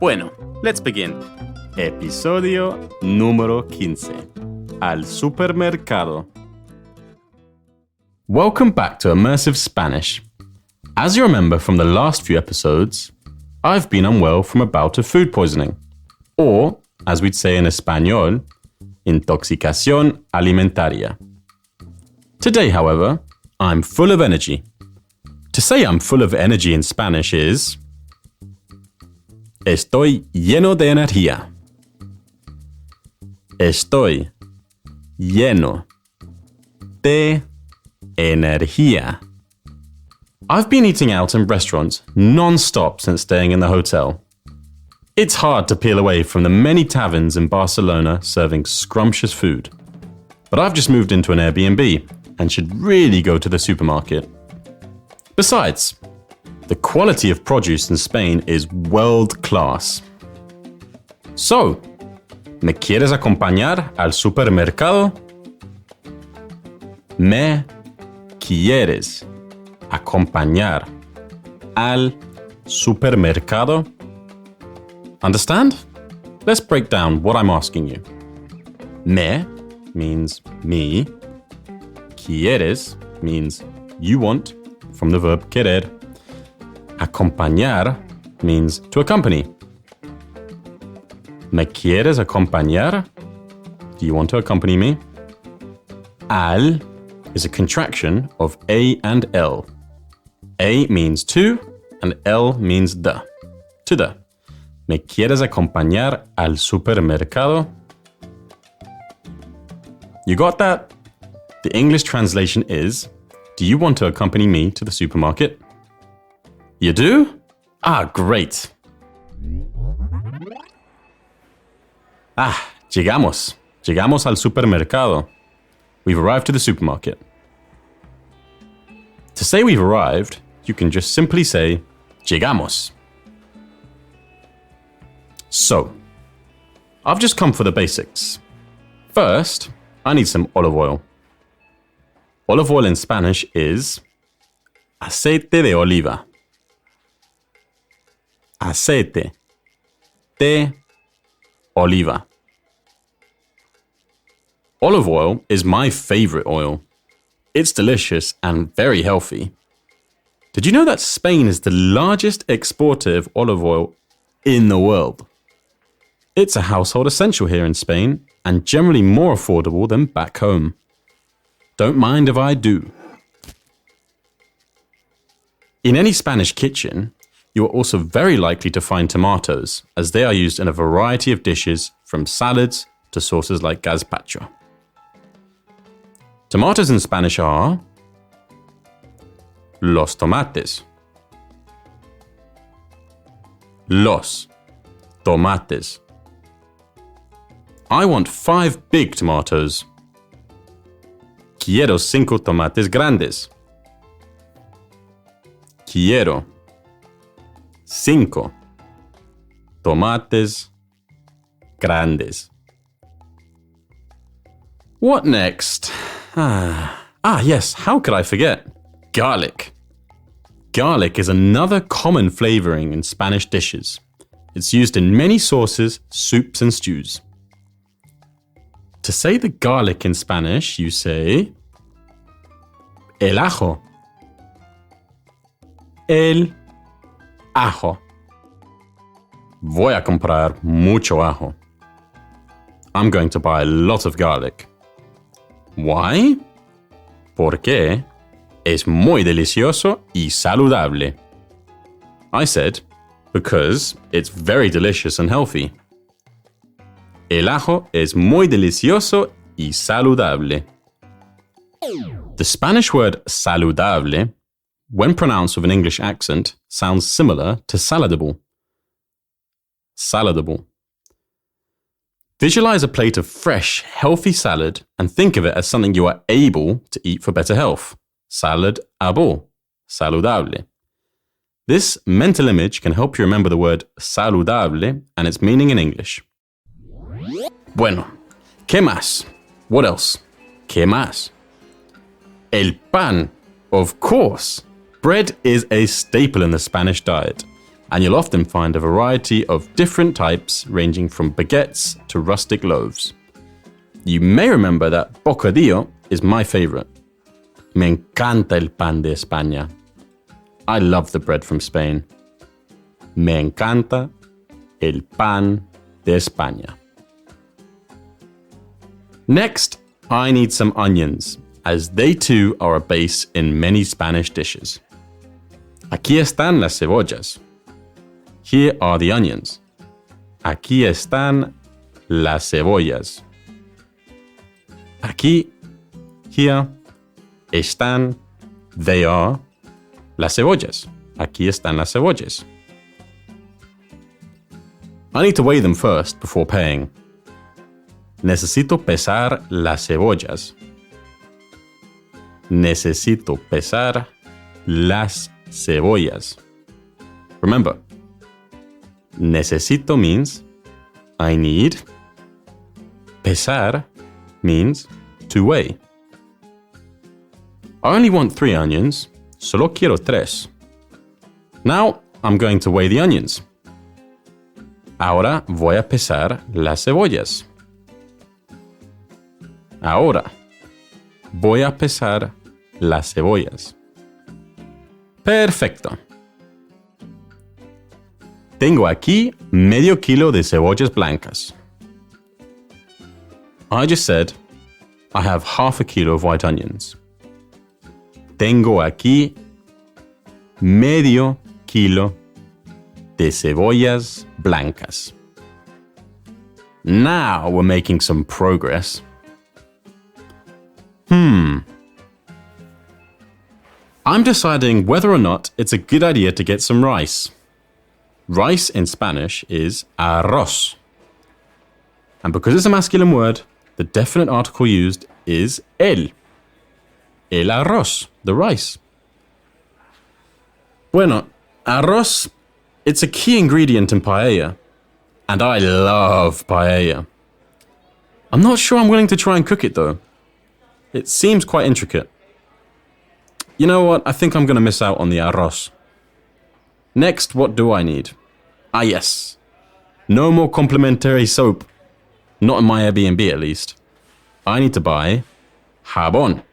Bueno, let's begin. Episodio número 15. Al supermercado. Welcome back to Immersive Spanish. As you remember from the last few episodes, I've been unwell from a bout of food poisoning. Or, as we'd say in Español, intoxicación alimentaria. Today, however, I'm full of energy. To say I'm full of energy in Spanish is Estoy lleno de energía. Estoy lleno de energía. I've been eating out in restaurants non-stop since staying in the hotel. It's hard to peel away from the many taverns in Barcelona serving scrumptious food. But I've just moved into an Airbnb and should really go to the supermarket. Besides, the quality of produce in Spain is world-class. So, ¿me quieres acompañar al supermercado? ¿Me quieres acompañar al supermercado? Understand? Let's break down what I'm asking you. Me means me. Quieres means you want, from the verb querer. Acompañar means to accompany. ¿Me quieres acompañar? Do you want to accompany me? Al is a contraction of A and L. A means to and L means the. To the. ¿Me quieres acompañar al supermercado? You got that? The English translation is, do you want to accompany me to the supermarket? You do? Ah, great. Llegamos. Llegamos al supermercado. We've arrived to the supermarket. To say we've arrived, you can just simply say, llegamos. So, I've just come for the basics. First, I need some olive oil. Olive oil in Spanish is aceite de oliva. Aceite de oliva. Olive oil is my favorite oil. It's delicious and very healthy. Did you know that Spain is the largest exporter of olive oil in the world? It's a household essential here in Spain and generally more affordable than back home. Don't mind if I do. In any Spanish kitchen, you are also very likely to find tomatoes, as they are used in a variety of dishes, from salads to sauces like gazpacho. Tomatoes in Spanish are los tomates. Los tomates. I want 5 big tomatoes. Quiero 5 tomates grandes. Quiero 5 tomates grandes. What next? Yes, how could I forget? Garlic. Garlic is another common flavoring in Spanish dishes. It's used in many sauces, soups, and stews. To say the garlic in Spanish, you say el ajo. El ajo. Voy a comprar mucho ajo. I'm going to buy a lot of garlic. Why? Porque es muy delicioso y saludable. I said, because it's very delicious and healthy. El ajo es muy delicioso y saludable. The Spanish word saludable, when pronounced with an English accent, sounds similar to saladable. Saladable. Visualize a plate of fresh, healthy salad and think of it as something you are able to eat for better health. Saludable. Saludable. This mental image can help you remember the word saludable and its meaning in English. Bueno, ¿qué más? What else? ¿Qué más? El pan, of course. Bread is a staple in the Spanish diet. and you'll often find a variety of different types ranging from baguettes to rustic loaves. You may remember that bocadillo is my favorite. Me encanta el pan de España. I love the bread from Spain. Me encanta el pan de España. Next, I need some onions, as they too are a base in many Spanish dishes. Aquí están las cebollas. Here are the onions. Aquí están las cebollas. Aquí, here, están, they are, las cebollas. Aquí están las cebollas. I need to weigh them first before paying. Necesito pesar las cebollas. Necesito pesar las cebollas. Remember, necesito means I need. Pesar means to weigh. I only want 3 onions. Solo quiero 3. Now I'm going to weigh the onions. Ahora voy a pesar las cebollas. Ahora voy a pesar las cebollas. Perfecto. Tengo aquí medio kilo de cebollas blancas. I just said I have half a kilo of white onions. Tengo aquí medio kilo de cebollas blancas. Now we're making some progress. I'm deciding whether or not it's a good idea to get some rice. Rice in Spanish is arroz. And because it's a masculine word, the definite article used is el. El arroz, the rice. Bueno, arroz, it's a key ingredient in paella. And I love paella. I'm not sure I'm willing to try and cook it though. It seems quite intricate. You know what? I think I'm going to miss out on the arroz. Next, what do I need? Ah, yes. No more complimentary soap. Not in my Airbnb, at least. I need to buy jabón.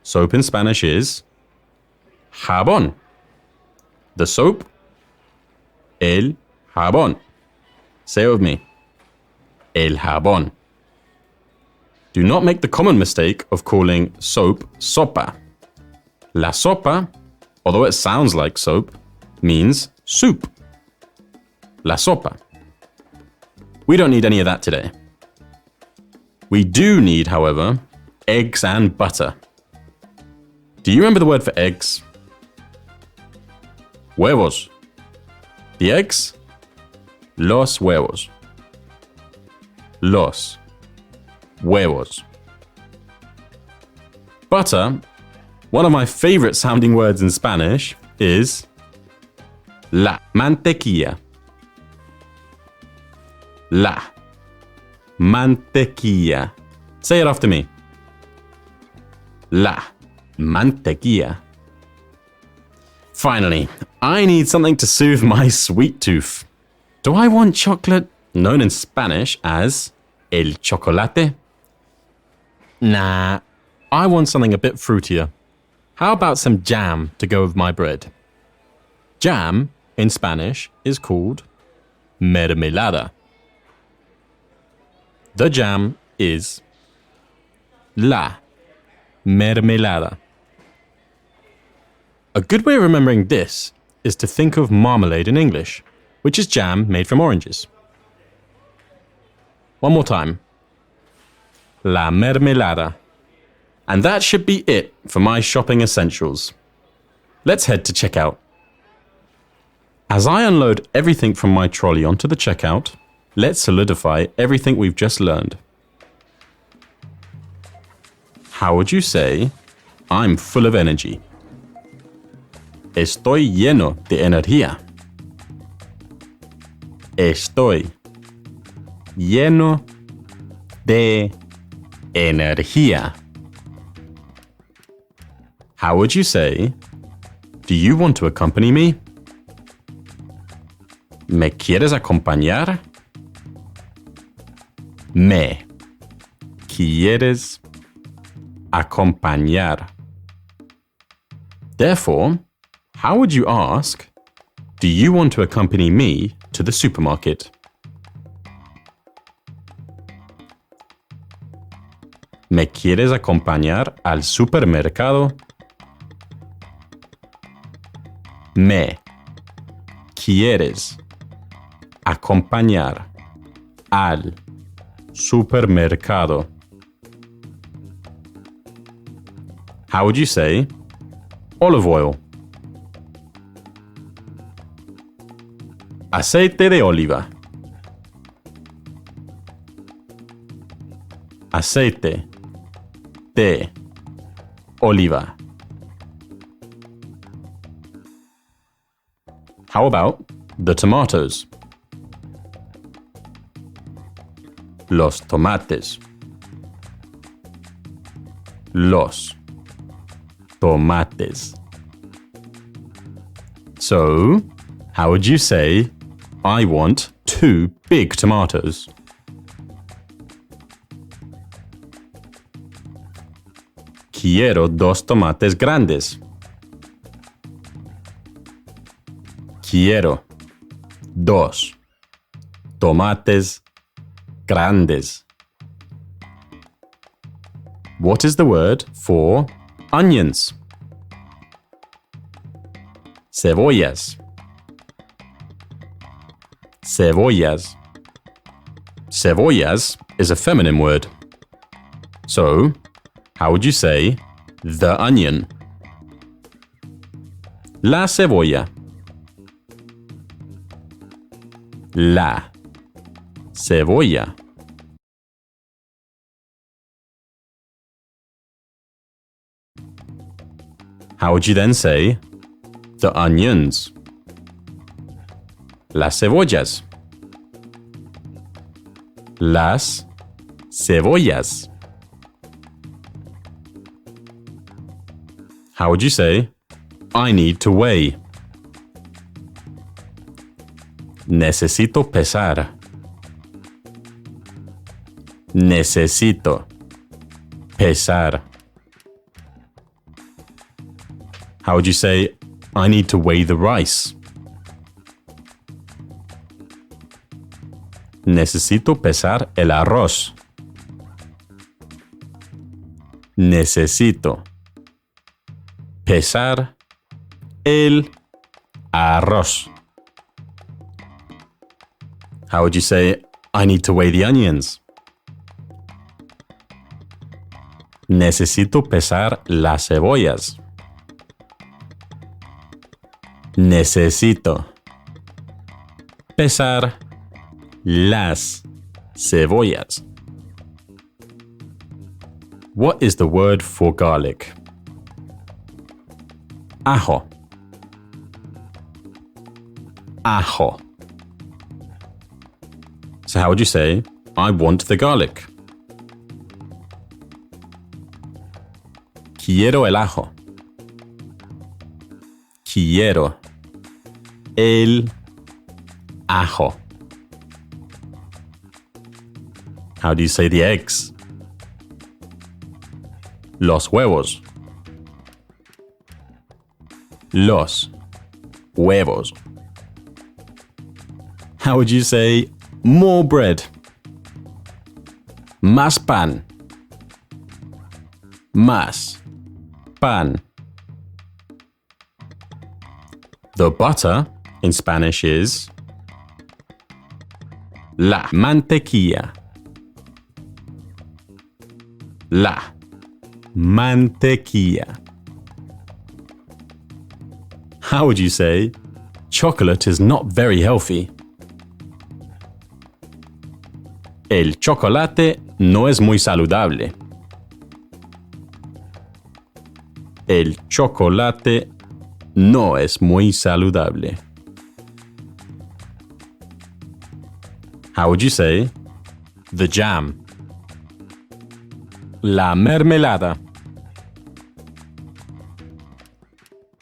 Soap in Spanish is jabón. The soap, el jabón. Say it with me. El jabón. Do not make the common mistake of calling soap sopa. La sopa, although it sounds like soap, means soup. La sopa. We don't need any of that today. We do need, however, eggs and butter. Do you remember the word for eggs? Huevos. The eggs? Los huevos. Los huevos. Butter, one of my favorite sounding words in Spanish, is la mantequilla. La mantequilla. Say it after me. La mantequilla. Finally, I need something to soothe my sweet tooth. Do I want chocolate, known in Spanish as el chocolate? Nah, I want something a bit fruitier. How about some jam to go with my bread? Jam, in Spanish, is called mermelada. The jam is la mermelada. A good way of remembering this is to think of marmalade in English, which is jam made from oranges. One more time. La mermelada. And that should be it for my shopping essentials. Let's head to checkout. As I unload everything from my trolley onto the checkout, let's solidify everything we've just learned. How would you say, I'm full of energy? Estoy lleno de energía. Estoy lleno de energía. How would you say, do you want to accompany me? ¿Me quieres acompañar? Me quieres acompañar. Therefore, how would you ask, do you want to accompany me to the supermarket? ¿Me quieres acompañar al supermercado? Me quieres acompañar al supermercado. How would you say olive oil? Aceite de oliva. Aceite de oliva. How about the tomatoes? Los tomates. Los tomates. So, how would you say, I want 2 big tomatoes? Quiero 2 tomates grandes. Quiero 2 tomates grandes. What is the word for onions? Cebollas. Cebollas. Cebollas is a feminine word. So, how would you say the onion? La cebolla. La cebolla. How would you then say the onions? Las cebollas. Las cebollas. How would you say, I need to weigh? Necesito pesar. Necesito pesar. How would you say, I need to weigh the rice? Necesito pesar el arroz. Necesito pesar el arroz. How would you say, I need to weigh the onions? Necesito pesar las cebollas. Necesito pesar las cebollas. What is the word for garlic? Ajo. Ajo. So how would you say, I want the garlic? Quiero el ajo. Quiero el ajo. How do you say the eggs? Los huevos. Los huevos. How would you say more bread? Más pan. Más pan. The butter in Spanish is la mantequilla. La mantequilla. How would you say, chocolate is not very healthy? El chocolate no es muy saludable. El chocolate no es muy saludable. How would you say, the jam? La mermelada.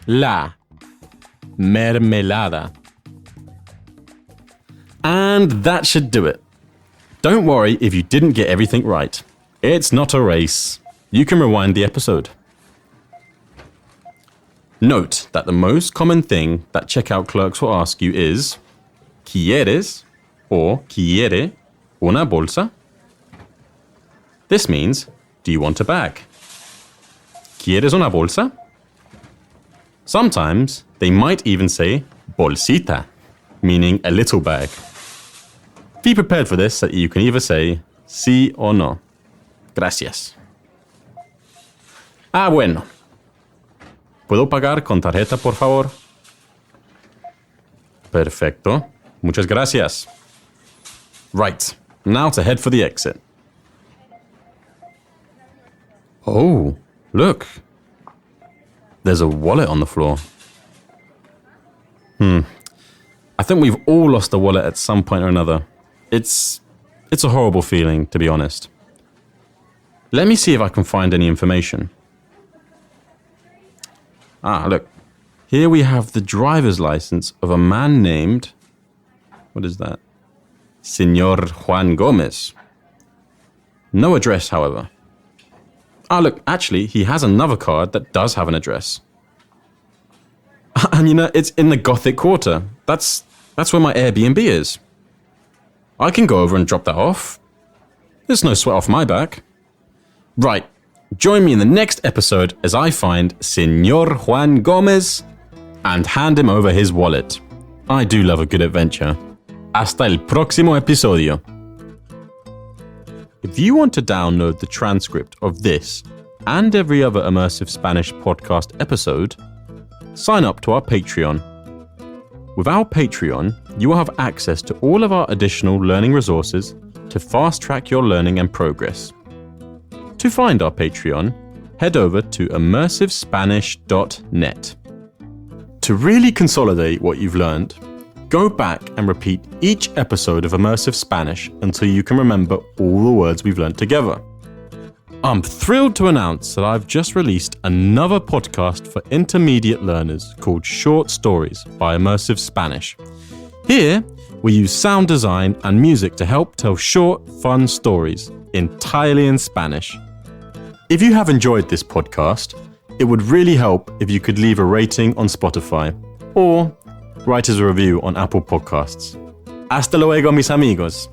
La mermelada. And that should do it. Don't worry if you didn't get everything right. It's not a race. You can rewind the episode. Note that the most common thing that checkout clerks will ask you is ¿Quieres or quiere una bolsa? This means, do you want a bag? ¿Quieres una bolsa? Sometimes they might even say bolsita, meaning a little bag. Be prepared for this so that you can either say sí or no. Gracias. Bueno. ¿Puedo pagar con tarjeta, por favor? Perfecto. Muchas gracias. Right. Now to head for the exit. Oh, look. There's a wallet on the floor. I think we've all lost a wallet at some point or another. It's a horrible feeling, to be honest. Let me see if I can find any information. Look. Here we have the driver's license of a man named... What is that? Señor Juan Gomez. No address, however. Look, actually, he has another card that does have an address. And it's in the Gothic Quarter. That's where my Airbnb is. I can go over and drop that off. There's no sweat off my back. Right. Join me in the next episode as I find Señor Juan Gomez and hand him over his wallet. I do love a good adventure. Hasta el próximo episodio. If you want to download the transcript of this and every other Immersive Spanish podcast episode, sign up to our Patreon. With our Patreon, you will have access to all of our additional learning resources to fast-track your learning and progress. To find our Patreon, head over to immersivespanish.net. To really consolidate what you've learned, go back and repeat each episode of Immersive Spanish until you can remember all the words we've learned together. I'm thrilled to announce that I've just released another podcast for intermediate learners called Short Stories by Immersive Spanish. Here, we use sound design and music to help tell short, fun stories entirely in Spanish. If you have enjoyed this podcast, it would really help if you could leave a rating on Spotify or write us a review on Apple Podcasts. Hasta luego, mis amigos.